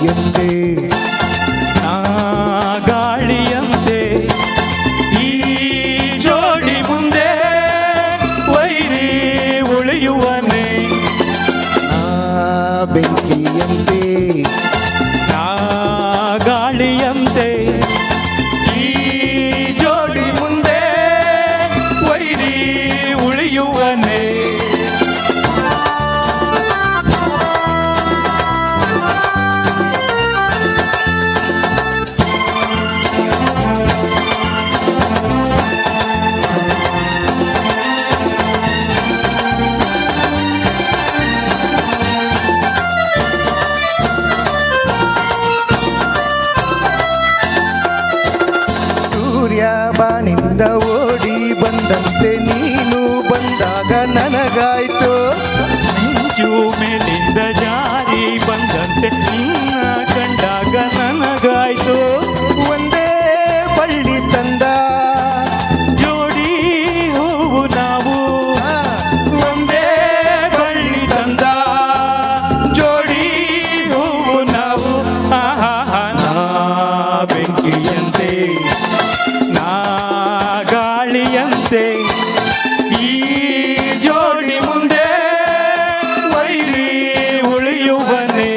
ಎಂದೇ ನಾ ಗಾಳಿಯಂತೆ ಈ ಜೋಡಿ ಮುಂದೆ ವೈರಿ ಉಳಿಯುವನೆ. ನಾ ಬೆಂಕಿಯಂತೆ ನಾ ಗಾಳಿಯಂತೆ ಈ ಜೋಡಿ ಮುಂದೆ ವೈರಿ ಉಳಿಯುವನೆ. ಸೂರ್ಯ ಬಾನಿಂದ ಓಡಿ ಬಂದಂತೆ ನೀನು ಬಂದಾಗ ನನಗಾಯ್ತು. ಮಿಂಚು ಮೇಲಿಂದ ಜಾರಿ ಬಂದಂತೆ ನಿನ್ನ ಕಂಡಾಗ ನನಗಾಯ್ತು. ಒಂದೇ ಬಳ್ಳಿ ತಂದ ಜೋಡಿ ಹೂವು ನಾವು ಒಂದೇ ಬಳ್ಳಿ ತಂದ ಜೋಡಿ ಹೂವು ನಾವು. ಆಹಾ ನಾ ಬೆಂಕಿಯಂತೆ ನಾ ಗಾಳಿಯಂತೆ ಈ ಜೋಡಿ ಮುಂದೆ ವೈರಿ ಉಳಿಯುವನೆ.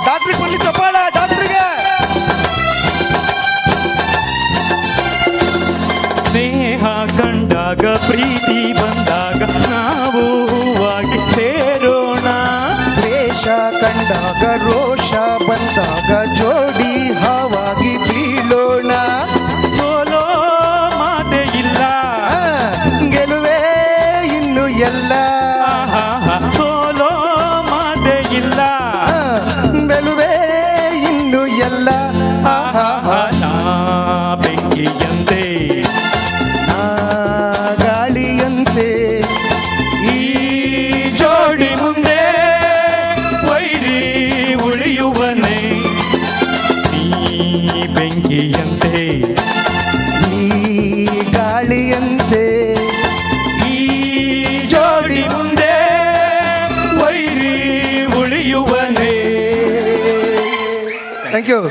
ಡಾಕ್ಟ್ರಿಗೆ ಬರ್ಲಿ ಚಪ್ಪಾಳ ಡಾಕ್ಟ್ರಿಗೆ. ಸ್ನೇಹ ಕಂಡಾಗ ಪ್ರೀತಿ ಬಂದಾಗ ನಾವು ಹೂವಾಗಿ ಸೇರೋಣ. ದ್ವೇಷ ಕಂಡಾಗ ರೋಷ ಬಂದಾಗ ಜೋಡಿ ಹಾವಾಗಿ ಬೀಳೋಣ. ಸೋಲೋ ಮಾತೆ ಇಲ್ಲ ಆ, ಗೆಲುವೇ ಇನ್ನು ಎಲ್ಲ. ಆಹಾ ಸೋಲೋ ಮಾತೆ ಇಲ್ಲ ಆ, ಗೆಲುವೇ ಇನ್ನು ಎಲ್ಲ. ಆಹಾ ನಾ ಬೆಂಕಿಯಂತೆ ನಾ ಗಾಳಿಯಂತೆ ಈ ಜೋಡಿ ಮುಂದೆ ವೈರಿ ಉಳಿಯುವನೆ. ನೀ ಬೆಂಕಿಯಂತೆ ಈ ಗಾಳಿಯಂತೆ ಈ ಜೋಡಿ ಮುಂದೆ ವೈರಿ ಉಳಿಯುವನೆ. Thank you.